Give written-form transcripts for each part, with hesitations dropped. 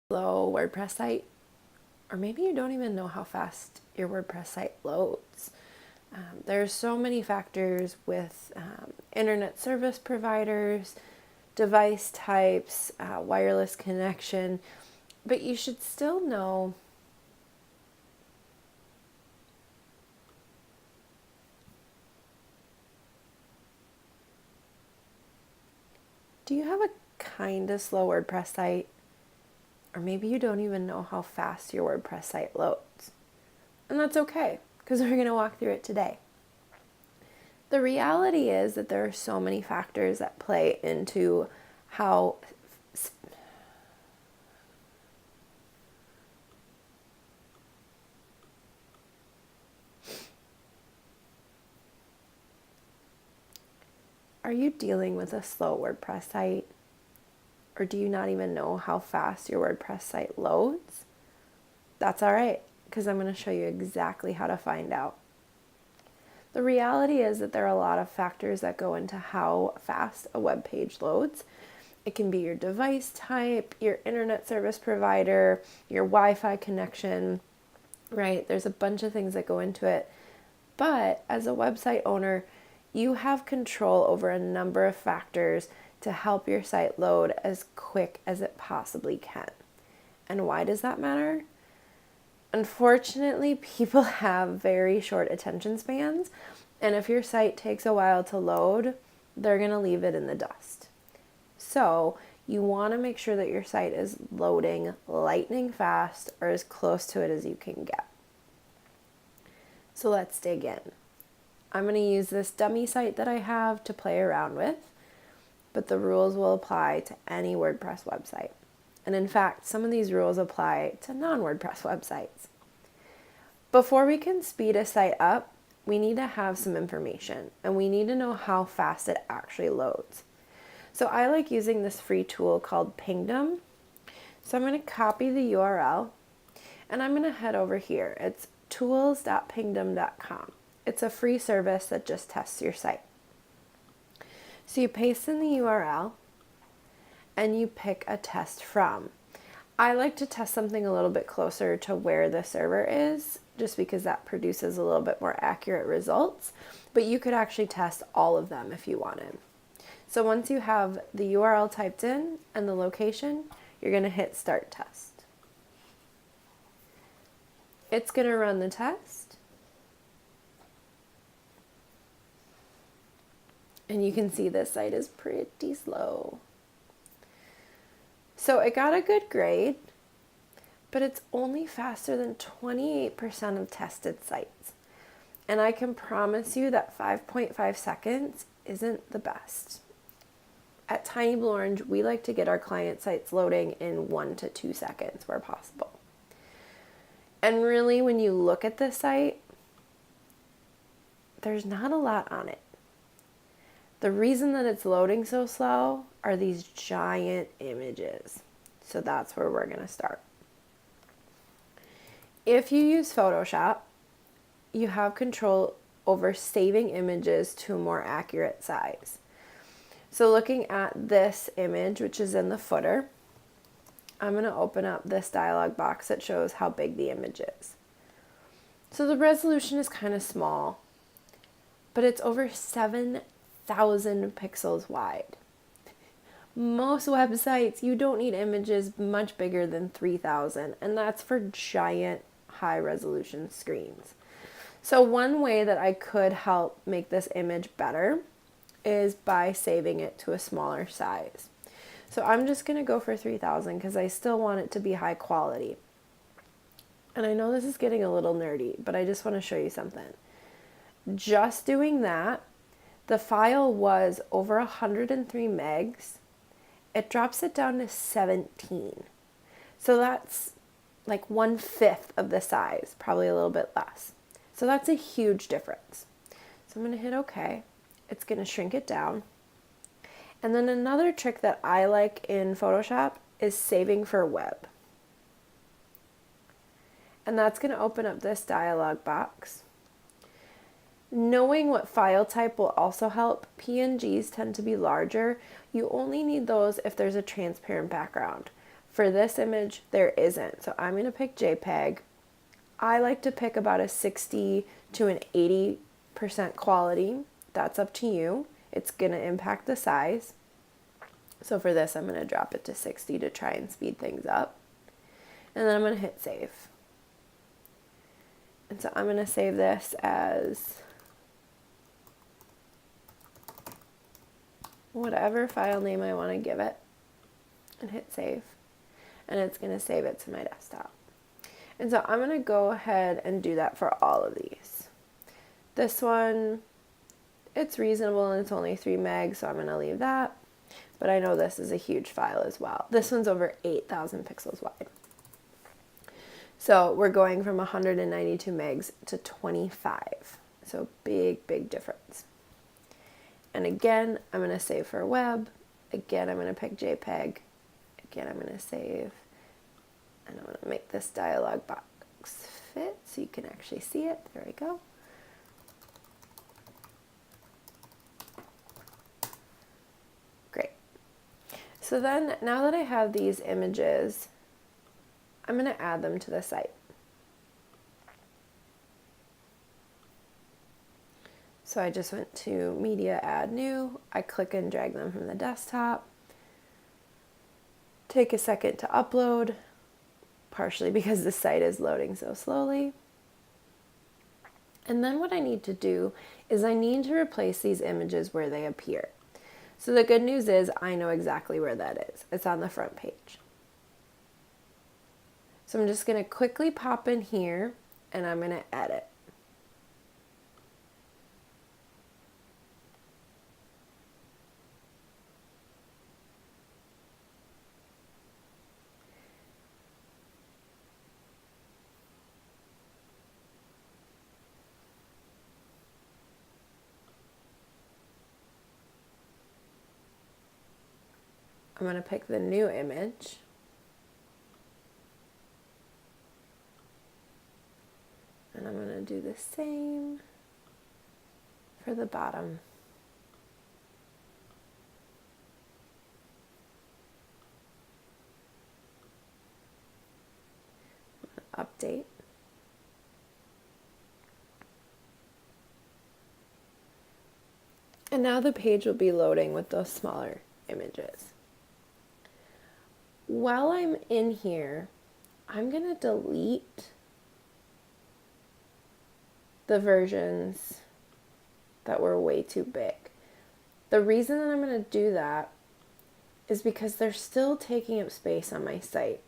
slow WordPress site, or maybe you don't even know how fast your WordPress site loads. There's so many factors with internet service providers, device types, wireless connection, but you should still know do you have a kind of slow WordPress site? Or maybe you don't even know how fast your WordPress site loads. And that's okay, because we're going to walk through it today. The reality is that there are so many factors that play into how are you dealing with a slow WordPress site? Or do you not even know how fast your WordPress site loads? That's all right, because I'm going to show you exactly how to find out. The reality is that there are a lot of factors that go into how fast a web page loads. It can be your device type, your internet service provider, your Wi-Fi connection, right? There's a bunch of things that go into it. But as a website owner, you have control over a number of factors to help your site load as quick as it possibly can. And why does that matter? Unfortunately, people have very short attention spans, and if your site takes a while to load, they're going to leave it in the dust. So you want to make sure that your site is loading lightning fast or as close to it as you can get. So let's dig in. I'm going to use this dummy site that I have to play around with, but the rules will apply to any WordPress website. And in fact, some of these rules apply to non-WordPress websites. Before we can speed a site up, we need to have some information, and we need to know how fast it actually loads. So I like using this free tool called Pingdom. So I'm going to copy the URL, and I'm going to head over here. It's tools.pingdom.com. It's a free service that just tests your site. So you paste in the URL and you pick a test from. I like to test something a little bit closer to where the server is, just because that produces a little bit more accurate results, but you could actually test all of them if you wanted. So once you have the URL typed in and the location, you're going to hit Start Test. It's going to run the test. And you can see this site is pretty slow. So it got a good grade, but it's only faster than 28% of tested sites. And I can promise you that 5.5 seconds isn't the best. At Tiny Blue Orange, we like to get our client sites loading in 1 to 2 seconds where possible. And really, when you look at this site, there's not a lot on it. The reason that it's loading so slow are these giant images. So that's where we're going to start. If you use Photoshop, you have control over saving images to a more accurate size. So looking at this image, which is in the footer, I'm going to open up this dialog box that shows how big the image is. So the resolution is kind of small, but it's over 7,000 pixels wide. Most websites, you don't need images much bigger than 3,000, and that's for giant high resolution screens. So one way that I could help make this image better is by saving it to a smaller size. So I'm just going to go for 3,000 because I still want it to be high quality. And I know this is getting a little nerdy, but I just want to show you something. Just doing that, the file was over 103 megs. It drops it down to 17. So that's like 1/5 of the size, probably a little bit less. So that's a huge difference. So I'm going to hit OK. It's going to shrink it down. And then another trick that I like in Photoshop is saving for web. And that's going to open up this dialog box. Knowing what file type will also help. PNGs tend to be larger. You only need those if there's a transparent background. For this image, there isn't. So I'm going to pick JPEG. I like to pick about a 60 to an 80% quality. That's up to you. It's going to impact the size. So for this, I'm going to drop it to 60 to try and speed things up. And then I'm going to hit save. And so I'm going to save this as whatever file name I want to give it and hit save. And it's going to save it to my desktop. And so I'm going to go ahead and do that for all of these. This one, it's reasonable and it's only 3 meg, so I'm going to leave that. But I know this is a huge file as well. This one's over 8,000 pixels wide. So we're going from 192 megs to 25. So big, big difference. And again, I'm going to save for web. Again, I'm going to pick JPEG. Again, I'm going to save. And I'm going to make this dialog box fit so you can actually see it. There we go. Great. So then, now that I have these images, I'm going to add them to the site. So I just went to Media, Add New. I click and drag them from the desktop. Take a second to upload, partially because the site is loading so slowly. And then what I need to do is I need to replace these images where they appear. So the good news is I know exactly where that is. It's on the front page. So I'm just going to quickly pop in here and I'm going to edit. I'm going to pick the new image. And I'm going to do the same for the bottom. Update. And now the page will be loading with those smaller images. While I'm in here, I'm going to delete the versions that were way too big. The reason that I'm going to do that is because they're still taking up space on my site.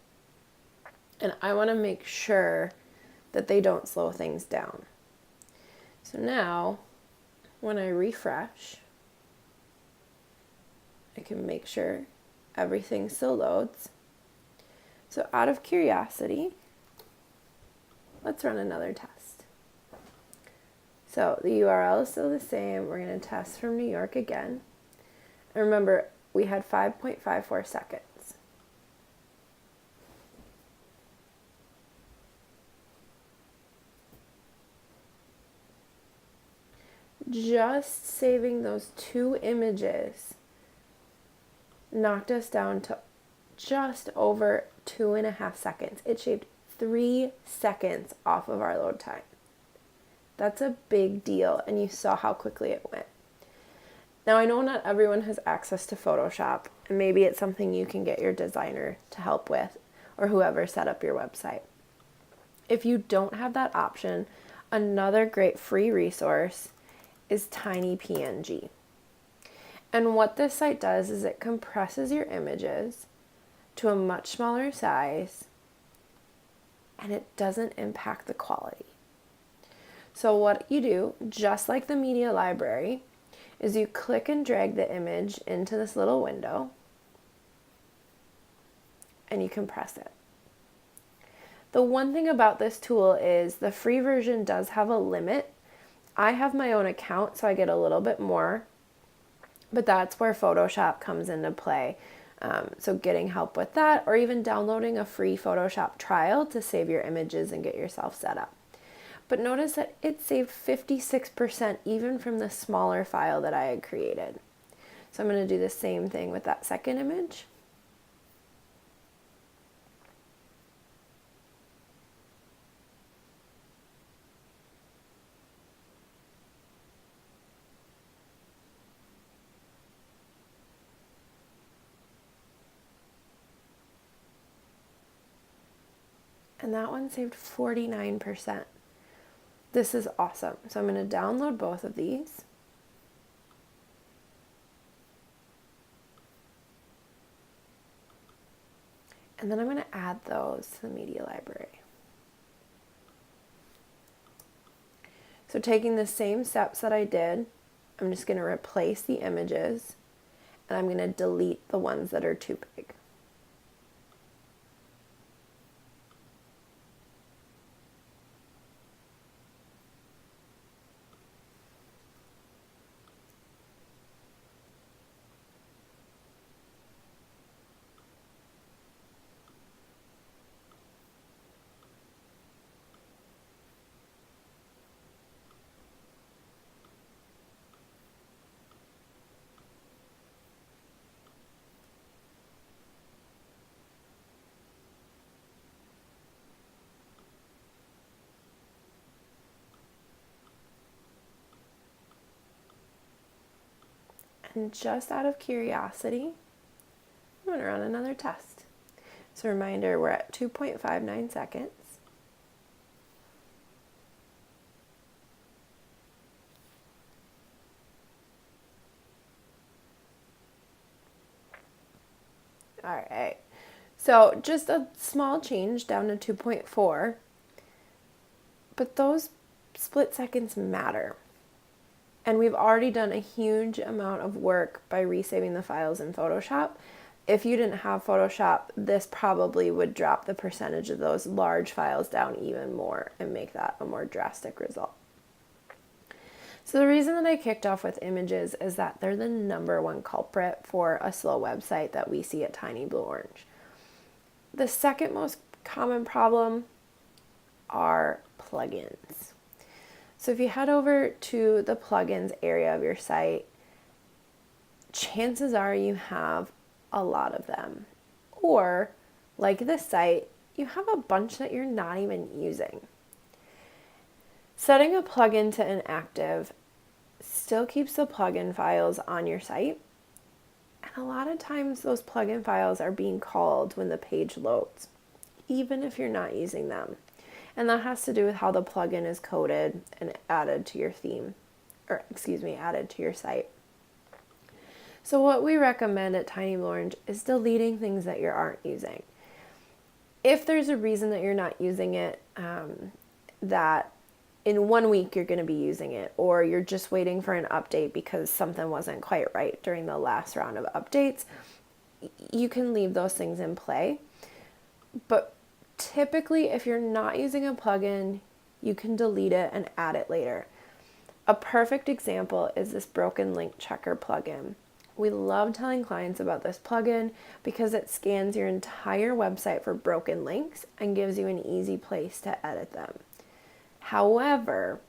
And I want to make sure that they don't slow things down. So now, when I refresh, I can make sure everything still loads. So out of curiosity, let's run another test. So the URL is still the same. We're going to test from New York again. And remember, we had 5.54 seconds. Just saving those 2 images knocked us down to just over 2.5 seconds. It shaved 3 seconds off of our load time. That's a big deal, and you saw how quickly it went. Now, I know not everyone has access to Photoshop, and maybe it's something you can get your designer to help with, or whoever set up your website. If you don't have that option, another great free resource is TinyPNG. And what this site does is it compresses your images to a much smaller size, and it doesn't impact the quality. So what you do, just like the media library, is you click and drag the image into this little window, and you compress it. The one thing about this tool is the free version does have a limit. I have my own account, so I get a little bit more, but that's where Photoshop comes into play. So getting help with that, or even downloading a free Photoshop trial to save your images and get yourself set up. But notice that it saved 56% even from the smaller file that I had created. So I'm going to do the same thing with that second image. and that one saved 49%. This is awesome. So I'm going to download both of these. And then I'm going to add those to the media library. So taking the same steps that I did, I'm just going to replace the images, and I'm going to delete the ones that are too big. And just out of curiosity, I'm going to run another test. So reminder, we're at 2.59 seconds. All right. So just a small change down to 2.4, but those split seconds matter. And we've already done a huge amount of work by resaving the files in Photoshop. If you didn't have Photoshop, this probably would drop the percentage of those large files down even more and make that a more drastic result. So the reason that I kicked off with images is that they're the #1 culprit for a slow website that we see at Tiny Blue Orange. The second most common problem are plugins. So if you head over to the plugins area of your site, chances are you have a lot of them. Or, like this site, you have a bunch that you're not even using. Setting a plugin to inactive still keeps the plugin files on your site. And a lot of times those plugin files are being called when the page loads, even if you're not using them. And that has to do with how the plugin is coded and added to your theme, added to your site. So what we recommend at Tiny Blue Orange is deleting things that you aren't using. If there's a reason that you're not using it, that in 1 week you're going to be using it, or you're just waiting for an update because something wasn't quite right during the last round of updates, you can leave those things in play. But typically, if you're not using a plugin, you can delete it and add it later. A perfect example is this broken link checker plugin. We love telling clients about this plugin because it scans your entire website for broken links and gives you an easy place to edit them. However,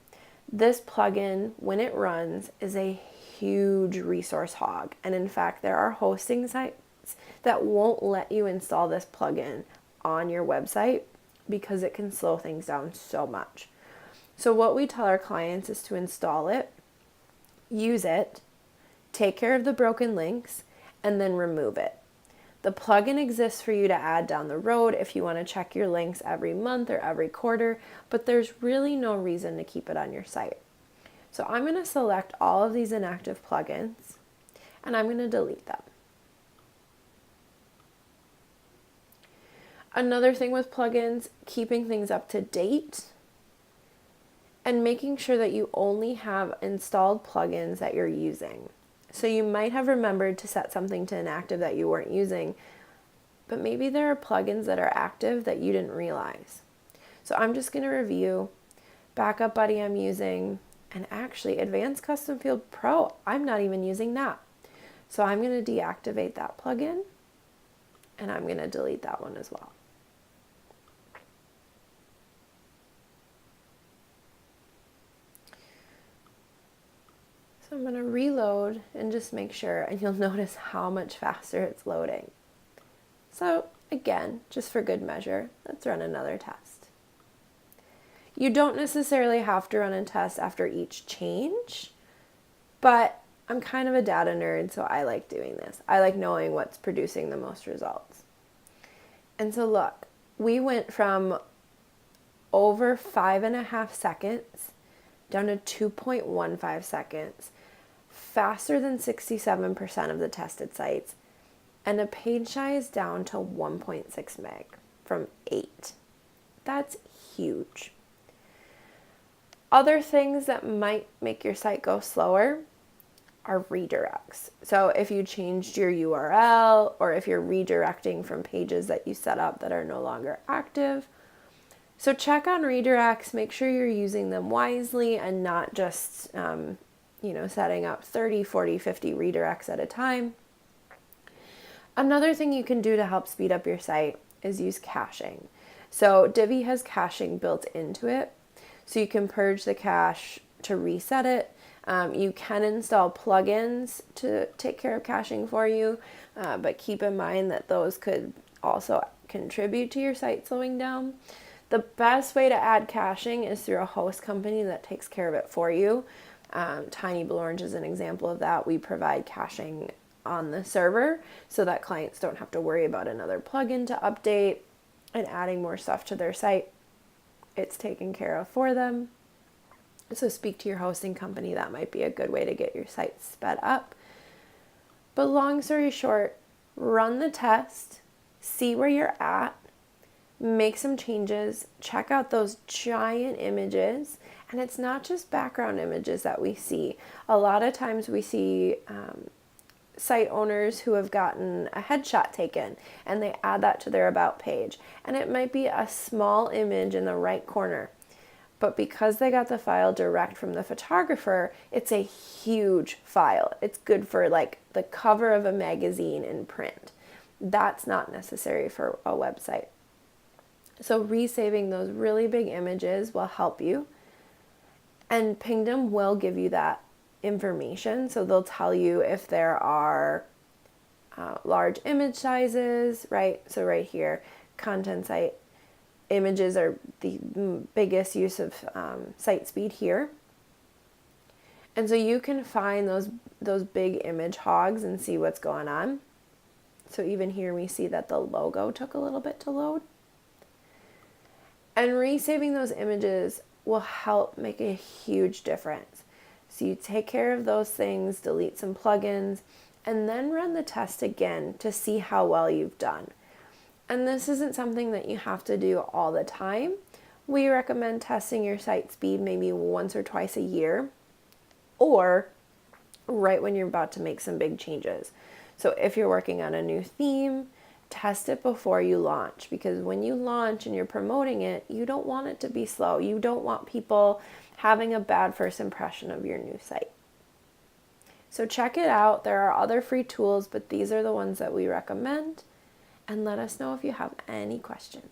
this plugin, when it runs, is a huge resource hog. And in fact, there are hosting sites that won't let you install this plugin on your website because it can slow things down so much. So what we tell our clients is to install it, use it, take care of the broken links, and then remove it. The plugin exists for you to add down the road if you want to check your links every month or every quarter, but there's really no reason to keep it on your site. So I'm going to select all of these inactive plugins and I'm going to delete them. Another thing with plugins, keeping things up to date and making sure that you only have installed plugins that you're using. So you might have remembered to set something to inactive that you weren't using, but maybe there are plugins that are active that you didn't realize. So I'm just going to review Backup Buddy I'm using, and actually Advanced Custom Field Pro, I'm not even using that. So I'm going to deactivate that plugin and I'm going to delete that one as well. So I'm going to reload and just make sure, and you'll notice how much faster it's loading. So again, just for good measure, let's run another test. You don't necessarily have to run a test after each change, but I'm kind of a data nerd, so I like doing this. I like knowing what's producing the most results. And so look, we went from over 5.5 seconds down to 2.15 seconds, faster than 67% of the tested sites, and a page size down to 1.6 meg from 8. That's huge. Other things that might make your site go slower are redirects. So if you changed your URL, or if you're redirecting from pages that you set up that are no longer active. So check on redirects, make sure you're using them wisely and not just, setting up 30, 40, 50 redirects at a time. Another thing you can do to help speed up your site is use caching. So Divi has caching built into it, so you can purge the cache to reset it. You can install plugins to take care of caching for you, but keep in mind that those could also contribute to your site slowing down. The best way to add caching is through a host company that takes care of it for you. Tiny Blue Orange is an example of that. We provide caching on the server so that clients don't have to worry about another plugin to update and adding more stuff to their site. It's taken care of for them. So speak to your hosting company. That might be a good way to get your site sped up. But long story short, run the test, see where you're at, make some changes, check out those giant images. And it's not just background images that we see. A lot of times we see site owners who have gotten a headshot taken and they add that to their about page. And it might be a small image in the right corner. But because they got the file direct from the photographer, it's a huge file. It's good for like the cover of a magazine in print. That's not necessary for a website. So resaving those really big images will help you. And Pingdom will give you that information. So they'll tell you if there are large image sizes, right? So right here, content site images are the biggest use of site speed here. And so you can find those big image hogs and see what's going on. So even here we see that the logo took a little bit to load. And resaving those images will help make a huge difference. So you take care of those things, delete some plugins, and then run the test again to see how well you've done. And this isn't something that you have to do all the time. We recommend testing your site speed maybe once or twice a year, or right when you're about to make some big changes. So if you're working on a new theme, test it before you launch, because when you launch and you're promoting it, you don't want it to be slow. You don't want people having a bad first impression of your new site. So check it out. There are other free tools, but these are the ones that we recommend. And let us know if you have any questions.